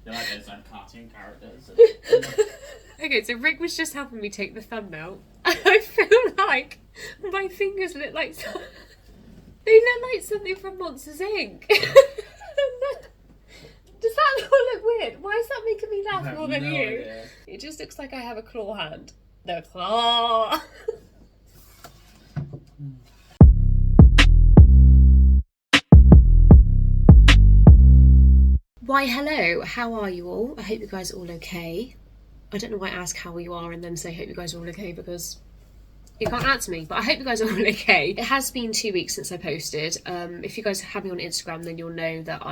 They're like those cartoon characters. Okay, so Rick was just helping me take the thumbnail. And I feel like my fingers look like they look like something from Monsters Inc. Does that not look weird? Why is that making me laugh more than you? Idea. It just looks like I have a claw hand. The claw. Why, hello, how are you all? I hope you guys are all okay. I don't know why I ask how you are and then say hope you guys are all okay, because you can't answer me, but I hope you guys are all okay. It has been 2 weeks since I posted. If you guys have me on Instagram, then you'll know that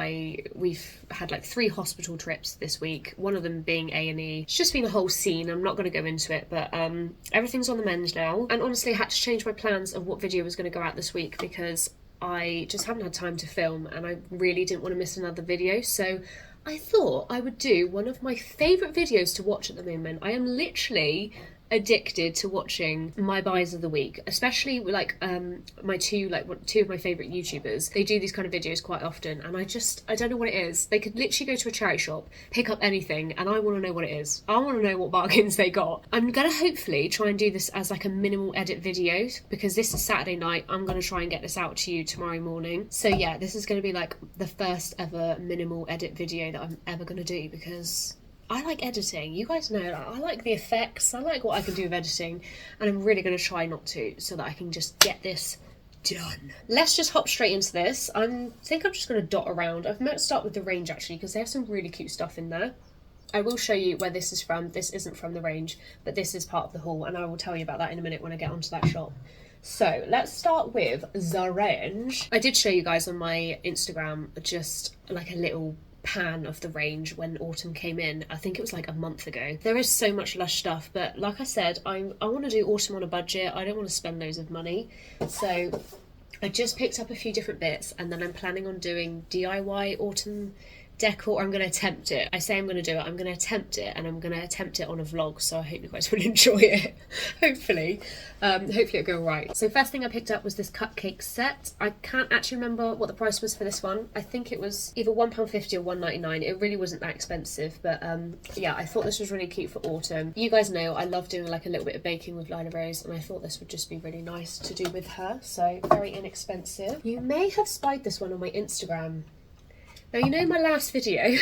we've had like 3 hospital trips this week, one of them being A&E. It's just been a whole scene. I'm not going to go into it, but everything's on the mend now. And honestly, I had to change my plans of what video was going to go out this week because I just haven't had time to film and I really didn't want to miss another video. So I thought I would do one of my favourite videos to watch at the moment. I am literally addicted to watching my buys of the week, especially like two of my favourite YouTubers. They do these kind of videos quite often and I don't know what it is. They could literally go to a charity shop, pick up anything, and I want to know what it is. I want to know what bargains they got. I'm gonna hopefully try and do this as like a minimal edit video because this is Saturday night. I'm gonna try and get this out to you tomorrow morning. So yeah, this is gonna be like the first ever minimal edit video that I'm ever gonna do because I like editing. You guys know that. I like the effects. I like what I can do with editing. And I'm really going to try not to so that I can just get this done. Let's just hop straight into this. I think I'm just going to dot around. I might start with the range actually because they have some really cute stuff in there. I will show you where this is from. This isn't from the range, but this is part of the haul. And I will tell you about that in a minute when I get onto that shop. So let's start with the range. I did show you guys on my Instagram just like a little pan of the range when autumn came in. I think it was like a month ago. There is so much Lush stuff, but like I said, I want to do autumn on a budget. I don't want to spend loads of money, so I just picked up a few different bits and then I'm planning on doing DIY autumn decor. I'm going to attempt it. I say I'm going to do it. I'm going to attempt it, and I'm going to attempt it on a vlog, so I hope you guys will enjoy it. Hopefully it'll go right. So first thing I picked up was this cupcake set. I can't actually remember what the price was for this one. I think it was either £1.50 or £1.99. It really wasn't that expensive, but yeah, I thought this was really cute for autumn. You guys know I love doing like a little bit of baking with Lila Rose, and I thought this would just be really nice to do with her, so very inexpensive. You may have spied this one on my Instagram. Now, you know my last video,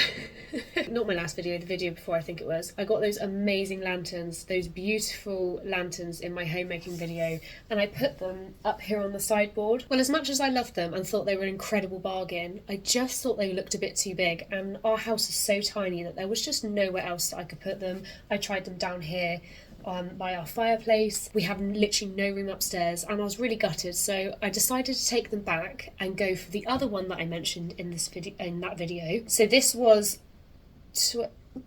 not my last video, the video before I think it was, I got those amazing lanterns, those beautiful lanterns in my homemaking video, and I put them up here on the sideboard. Well, as much as I loved them and thought they were an incredible bargain, I just thought they looked a bit too big, and our house is so tiny that there was just nowhere else that I could put them. I tried them down here by our fireplace. We have literally no room upstairs and I was really gutted, so I decided to take them back and go for the other one that I mentioned in that video. So this was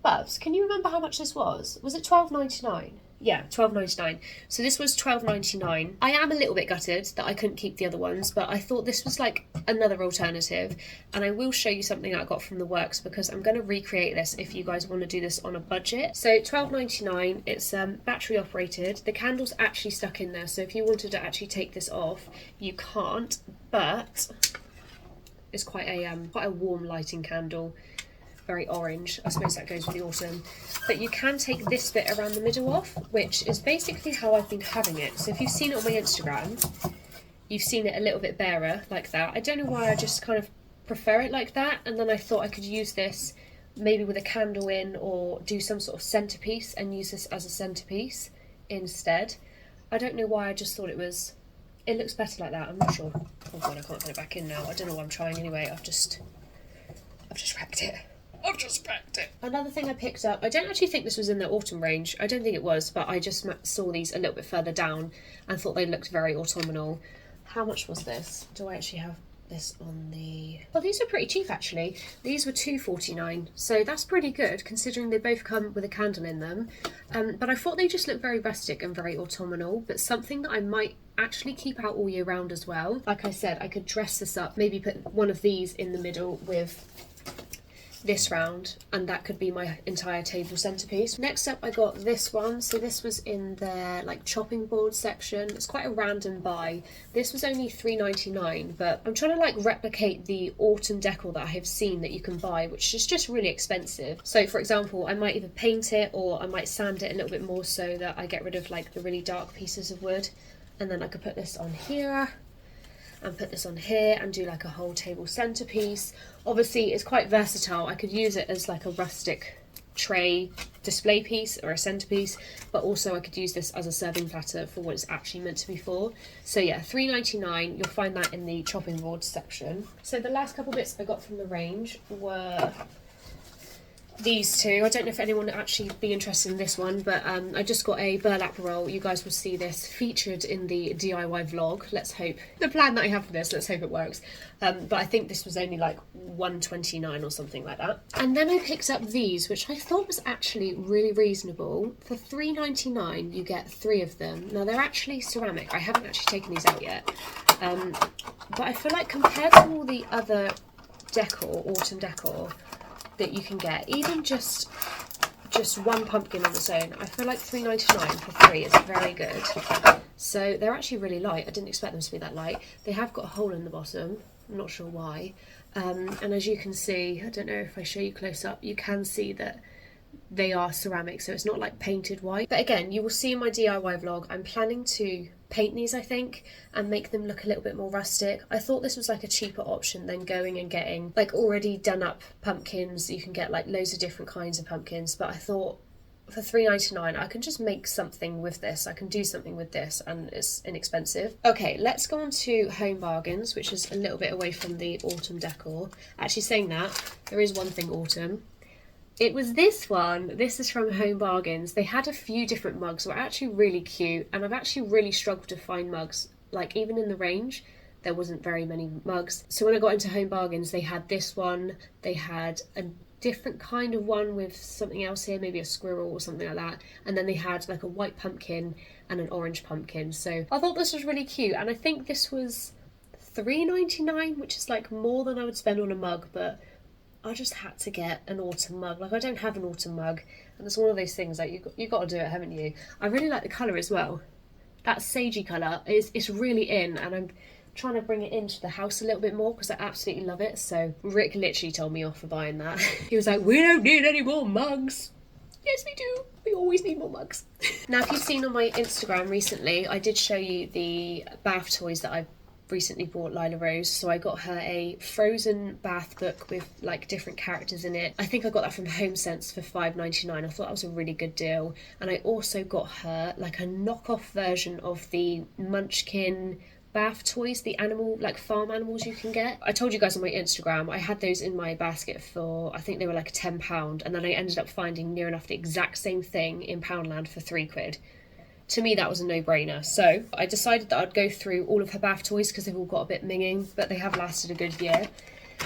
Bubs, can you remember how much this was? Was it £12.99? Yeah, £12.99. So this was £12.99. I am a little bit gutted that I couldn't keep the other ones, but I thought this was like another alternative, and I will show you something that I got from the works because I'm going to recreate this if you guys want to do this on a budget. So £12.99, it's battery operated. The candle's actually stuck in there, so if you wanted to actually take this off, you can't, but it's quite a warm lighting candle. Very orange. I suppose that goes with the autumn. But you can take this bit around the middle off, which is basically how I've been having it. So if you've seen it on my Instagram, you've seen it a little bit barer like that. I don't know why, I just kind of prefer it like that. And then I thought I could use this maybe with a candle in or do some sort of centerpiece and use this as a centerpiece instead. I don't know why, I just thought it looks better like that. I'm not sure. Oh god, I can't put it back in now. I don't know what I'm trying anyway. I've just wrecked it. Another thing I picked up, I don't actually think this was in the autumn range. I don't think it was, but I just saw these a little bit further down and thought they looked very autumnal. How much was this? Do I actually have this on the... Oh, these are pretty cheap actually. These were £2.49, so that's pretty good considering they both come with a candle in them. But I thought they just looked very rustic and very autumnal, but something that I might actually keep out all year round as well. Like I said, I could dress this up, maybe put one of these in the middle with this round, and that could be my entire table centerpiece. Next up I got this one. So this was in their like chopping board section. It's quite a random buy. This was only £3.99, but I'm trying to like replicate the autumn decor that I have seen that you can buy, which is just really expensive. So for example, I might either paint it or I might sand it a little bit more so that I get rid of like the really dark pieces of wood, and then I could put this on here and put this on here and do like a whole table centerpiece. Obviously it's quite versatile. I could use it as like a rustic tray display piece or a centerpiece, but also I could use this as a serving platter for what it's actually meant to be for. So yeah, £3.99, you'll find that in the chopping board section. So the last couple bits I got from the range were these two. I don't know if anyone would actually be interested in this one, but I just got a burlap roll. You guys will see this featured in the DIY vlog. Let's hope, the plan that I have for this, let's hope it works. But I think this was only like $1.29 or something like that. And then I picked up these, which I thought was actually really reasonable. For $3.99 you get 3 of them. Now they're actually ceramic. I haven't actually taken these out yet. But I feel like compared to all the other decor, autumn decor, that you can get, even just one pumpkin on its own, I feel like $3.99 for 3 is very good. So they're actually really light. I didn't expect them to be that light. They have got a hole in the bottom. I'm not sure why. And as you can see, I don't know if I show you close up, you can see that they are ceramic, so it's not like painted white. But again, you will see in my DIY vlog, I'm planning to paint these, I think, and make them look a little bit more rustic. I thought this was like a cheaper option than going and getting like already done up pumpkins. You can get like loads of different kinds of pumpkins, but I thought for $3.99 I can just make something with this. I can do something with this and it's inexpensive. Okay, let's go on to Home Bargains, which is a little bit away from the autumn decor. Actually, saying that, there is one thing autumn. It was this one. This is from Home Bargains. They had a few different mugs that were actually really cute, and I've actually really struggled to find mugs. Like even in the range, there wasn't very many mugs. So when I got into Home Bargains, they had this one. They had a different kind of one with something else here, maybe a squirrel or something like that. And then they had like a white pumpkin and an orange pumpkin. So I thought this was really cute, and I think this was $3.99, which is like more than I would spend on a mug, but I just had to get an autumn mug. Like I don't have an autumn mug, and it's one of those things like you got to do it, haven't you? I really like the colour as well. That sagey colour it's really in, and I'm trying to bring it into the house a little bit more because I absolutely love it. So Rick literally told me off for buying that. He was like, we don't need any more mugs. Yes, we do. We always need more mugs. Now, if you've seen on my Instagram recently, I did show you the bath toys that I've recently bought Lila Rose. So I got her a Frozen bath book with like different characters in it. I think I got that from HomeSense for $5.99. I thought that was a really good deal. And I also got her like a knockoff version of the Munchkin bath toys, the animal, like farm animals you can get. I told you guys on my Instagram, I had those in my basket for, I think they were like £10, and then I ended up finding near enough the exact same thing in Poundland for £3. To me, that was a no-brainer. So I decided that I'd go through all of her bath toys because they've all got a bit minging, but they have lasted a good year.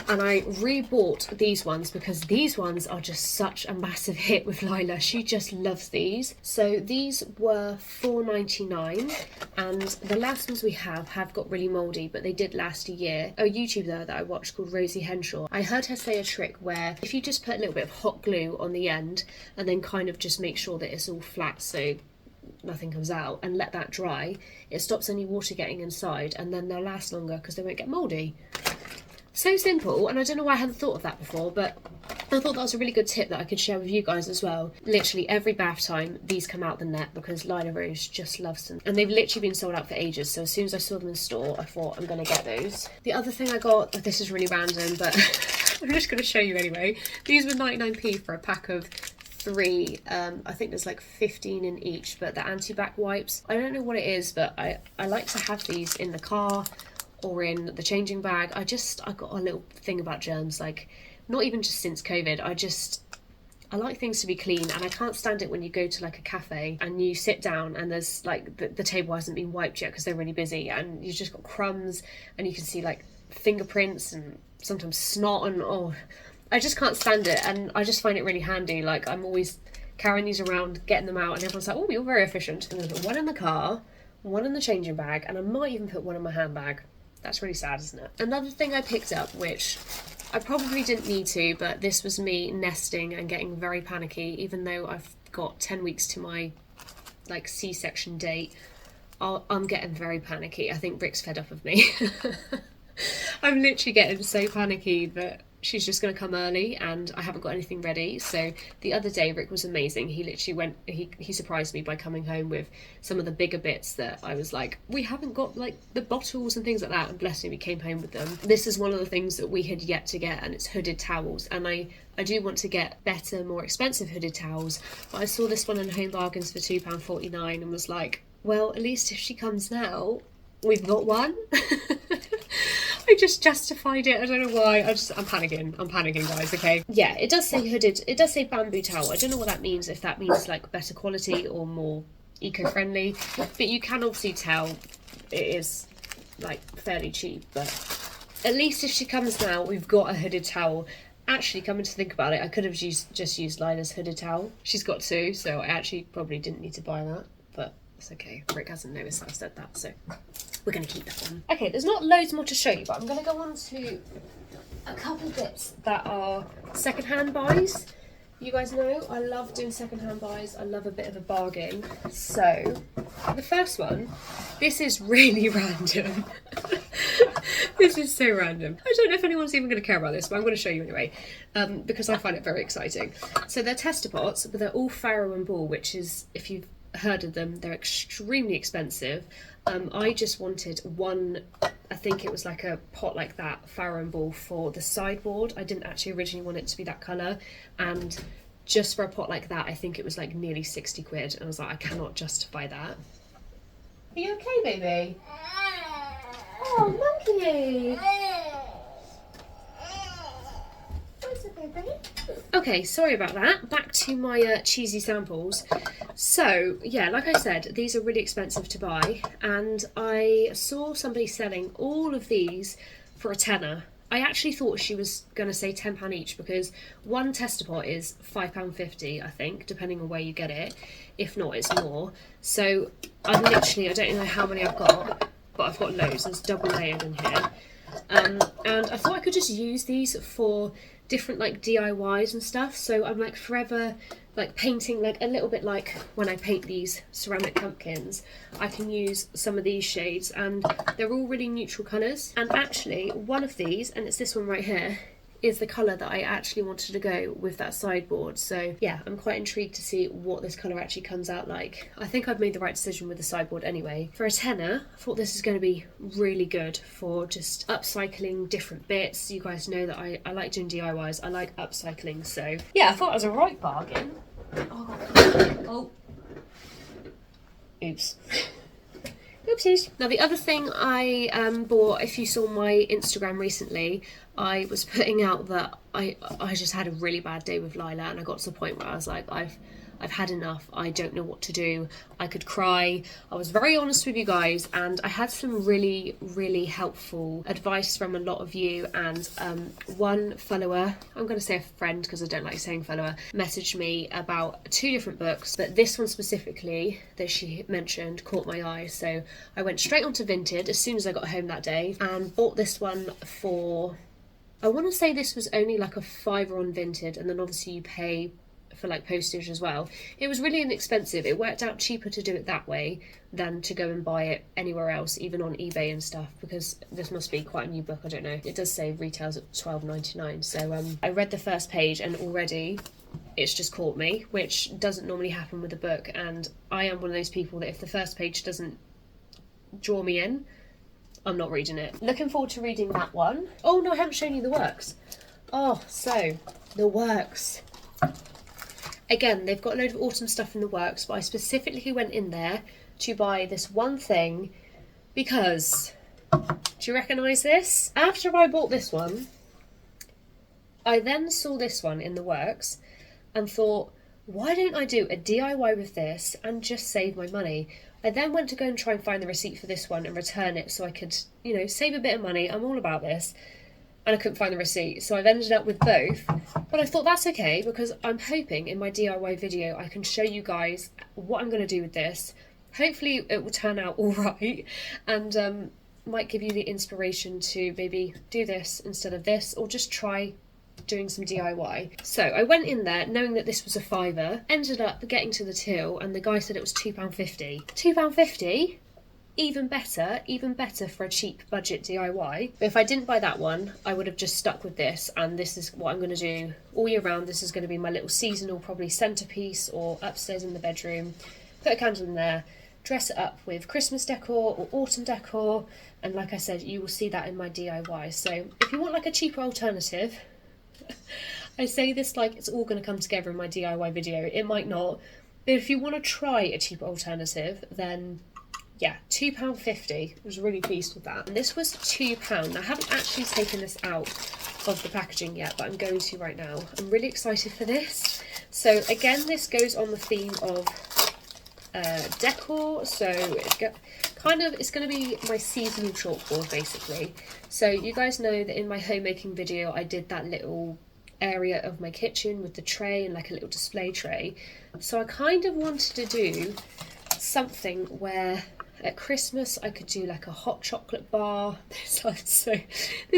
And I re-bought these ones because these ones are just such a massive hit with Lila. She just loves these. So these were $4.99, and the last ones we have got really mouldy, but they did last a year. A YouTuber that I watched called Rosie Henshaw, I heard her say a trick where if you just put a little bit of hot glue on the end and then kind of just make sure that it's all flat so nothing comes out and let that dry, it stops any water getting inside, and then they'll last longer because they won't get mouldy. So simple, and I don't know why I hadn't thought of that before, but I thought that was a really good tip that I could share with you guys as well. Literally every bath time these come out the net because Lila Rose just loves them, and they've literally been sold out for ages. So as soon as I saw them in store, I thought I'm going to get those. The other thing I got, this is really random, but I'm just going to show you anyway. These were 99p for a pack of 3. I think there's like 15 in each, but the anti-bac wipes, I don't know what it is, but I like to have these in the car or in the changing bag. I got a little thing about germs, like not even just since COVID, I like things to be clean, and I can't stand it when you go to like a cafe and you sit down and there's like the table hasn't been wiped yet because they're really busy, and you've just got crumbs and you can see like fingerprints and sometimes snot, and I just can't stand it, and I just find it really handy. Like I'm always carrying these around, getting them out, and everyone's like, oh, you're very efficient. And there's one in the car, one in the changing bag, and I might even put one in my handbag. That's really sad, isn't it? Another thing I picked up, which I probably didn't need to, but this was me nesting and getting very panicky, even though I've got 10 weeks to my like C-section date. I'm getting very panicky. I think Rick's fed up of me. I'm literally getting so panicky that she's just going to come early and I haven't got anything ready. So the other day Rick was amazing. He literally went, he surprised me by coming home with some of the bigger bits that I was like, we haven't got like the bottles and things like that, and bless him, he came home with them. This is one of the things that we had yet to get, and it's hooded towels, and I do want to get better, more expensive hooded towels, but I saw this one in Home Bargains for £2.49 and was like, well, at least if she comes now, we've got one. I just justified it. I don't know why. I'm panicking, guys, okay? Yeah, it does say hooded. It does say bamboo towel. I don't know what that means, if that means like better quality or more eco-friendly. But you can obviously tell it is like fairly cheap. But at least if she comes now, we've got a hooded towel. Actually, coming to think about it, I could have just used Lila's hooded towel. She's got two, so I actually probably didn't need to buy that. But it's okay. Rick hasn't noticed that I've said that, so we're going to keep that one. Okay, there's not loads more to show you, but I'm going to go on to a couple bits that are secondhand buys. You guys know I love doing secondhand buys. I love a bit of a bargain. So the first one, this is really random. This is so random. I don't know if anyone's even going to care about this, but I'm going to show you anyway, because I find it very exciting. So they're tester pots, but they're all farrow and ball, which is, if you've heard of them, they're extremely expensive. I just wanted one, I think it was like a pot like that, farrow and ball, for the sideboard. I didn't actually originally want it to be that colour, and just for a pot like that I think it was like nearly 60 quid, and I was like, I cannot justify that. Are you okay, baby? Oh, monkey! Okay, sorry about that. Back to my cheesy samples. So, yeah, like I said, these are really expensive to buy, and I saw somebody selling all of these for a tenner. I actually thought she was going to say £10 each, because one tester pot is £5.50, I think, depending on where you get it. If not, it's more. So, I don't know how many I've got, but I've got loads. There's double layered in here. And I thought I could just use these for different like DIYs and stuff. So I'm like forever like painting, like a little bit like when I paint these ceramic pumpkins, I can use some of these shades, and they're all really neutral colours. And actually one of these, and it's this one right here, is the colour that I actually wanted to go with that sideboard. So yeah, I'm quite intrigued to see what this colour actually comes out like. I think I've made the right decision with the sideboard anyway. For a tenner, I thought this is going to be really good for just upcycling different bits. You guys know that I like doing DIYs, I like upcycling, so yeah, I thought it was a right bargain. Oh. Oops. Oopsies. Now the other thing I bought, if you saw my Instagram recently, I was putting out that I just had a really bad day with Lila, and I got to the point where I was like, I've had enough. I don't know what to do. I could cry. I was very honest with you guys, and I had some really, really helpful advice from a lot of you. And one follower, I'm going to say a friend because I don't like saying follower, messaged me about 2 different books, but this one specifically that she mentioned caught my eye. So I went straight onto Vinted as soon as I got home that day and bought this one for, I want to say this was only like a £5 on Vinted, and then obviously you pay for like postage as well. It was really inexpensive. It worked out cheaper to do it that way than to go and buy it anywhere else, even on eBay and stuff, because this must be quite a new book, I don't know. It does say retails at £12.99. So I read the first page and already it's just caught me, which doesn't normally happen with a book, and I am one of those people that if the first page doesn't draw me in, I'm not reading it. Looking forward to reading that one. Oh no, I haven't shown you the works. Oh, so the works. Again, they've got a load of autumn stuff in the works, but I specifically went in there to buy this one thing because, do you recognise this? After I bought this one, I then saw this one in the works and thought, why don't I do a DIY with this and just save my money? I then went to go and try and find the receipt for this one and return it so I could, you know, save a bit of money. I'm all about this. And I couldn't find the receipt, so I've ended up with both. But I thought that's okay, because I'm hoping in my DIY video I can show you guys what I'm going to do with this. Hopefully it will turn out all right. And might give you the inspiration to maybe do this instead of this, or just try doing some DIY. So I went in there knowing that this was a £5, ended up getting to the till and the guy said it was £2.50. £2.50? Even better for a cheap budget DIY. But if I didn't buy that one, I would have just stuck with this, and this is what I'm going to do all year round. This is going to be my little seasonal, probably centrepiece, or upstairs in the bedroom. Put a candle in there, dress it up with Christmas decor or autumn decor, and like I said, you will see that in my DIY. So if you want like a cheaper alternative, I say this like it's all going to come together in my DIY video. It might not, but if you want to try a cheaper alternative, then yeah, £2.50. I was really pleased with that. And this was £2. Now, I haven't actually taken this out of the packaging yet, but I'm going to right now. I'm really excited for this. So again, this goes on the theme of decor. So it's going to be my seasonal chalkboard basically. So you guys know that in my homemaking video, I did that little area of my kitchen with the tray and like a little display tray. So I kind of wanted to do something where at Christmas I could do like a hot chocolate bar. This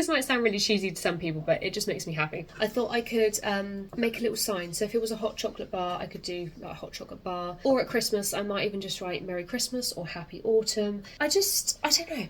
might sound really cheesy to some people, but it just makes me happy. I thought I could make a little sign. So if it was a hot chocolate bar, I could do like a hot chocolate bar. Or at Christmas, I might even just write Merry Christmas or Happy Autumn. I don't know.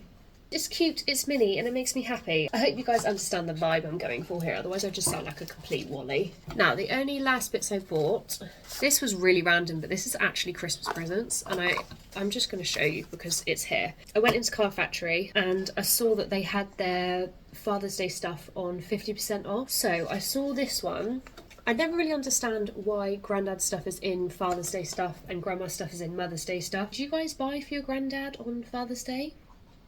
It's cute, it's mini, and it makes me happy. I hope you guys understand the vibe I'm going for here, otherwise I just sound like a complete Wally. Now, the only last bits I bought, this was really random, but this is actually Christmas presents, and I'm just going to show you because it's here. I went into Car Factory and I saw that they had their Father's Day stuff on 50% off. So I saw this one. I never really understand why Grandad's stuff is in Father's Day stuff and Grandma's stuff is in Mother's Day stuff. Did you guys buy for your Grandad on Father's Day?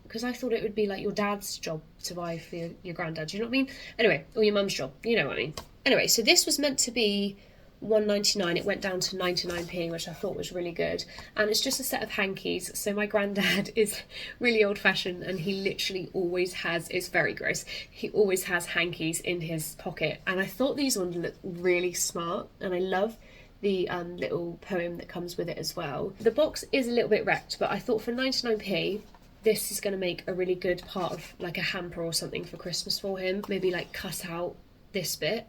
Because I thought it would be like your dad's job to buy for your granddad, do you know what I mean? Anyway, or your mum's job, you know what I mean. Anyway, so this was meant to be £1.99, it went down to 99p, which I thought was really good. And it's just a set of hankies. So my granddad is really old fashioned and he literally always has, it's very gross, he always has hankies in his pocket. And I thought these ones looked really smart, and I love the little poem that comes with it as well. The box is a little bit wrecked, but I thought for 99p, this is going to make a really good part of like a hamper or something for Christmas for him. Maybe like cut out this bit,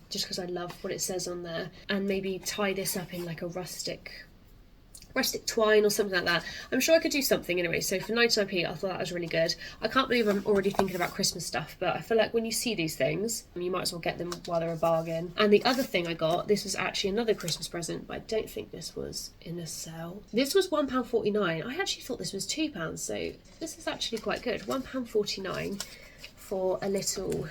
just because I love what it says on there, and maybe tie this up in like a rustic twine or something like that. I'm sure I could do something anyway. So for 99p, I thought that was really good. I can't believe I'm already thinking about Christmas stuff, but I feel like when you see these things, you might as well get them while they're a bargain. And the other thing I got, this was actually another Christmas present, but I don't think this was in a sale. This was £1.49. I actually thought this was £2, so this is actually quite good. £1.49 for a little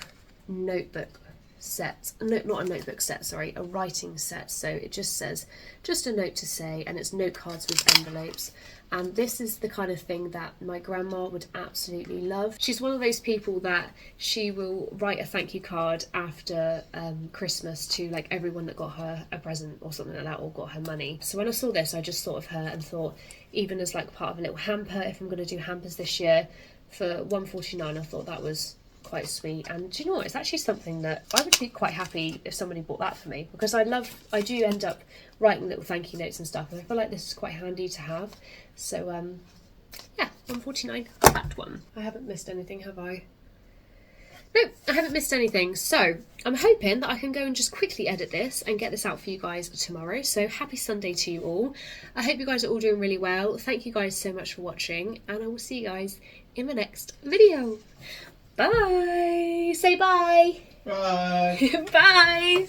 notebook set. No, not a notebook set, sorry, a writing set. So it just says, just a note to say, and it's note cards with envelopes. And this is the kind of thing that my grandma would absolutely love. She's one of those people that she will write a thank you card after Christmas to like everyone that got her a present or something like that, or got her money. So when I saw this, I just thought of her and thought, even as like part of a little hamper, if I'm going to do hampers this year, for £1.49, I thought that was quite sweet. And do you know what, it's actually something that I would be quite happy if somebody bought that for me, because I do end up writing little thank you notes and stuff, and I feel like this is quite handy to have. So yeah, £1.49, that one. I haven't missed anything, have I? No, I haven't missed anything. So I'm hoping that I can go and just quickly edit this and get this out for you guys tomorrow. So happy Sunday to you all. I hope you guys are all doing really well. Thank you guys so much for watching, and I will see you guys in the next video. Bye. Say bye. Bye. Bye.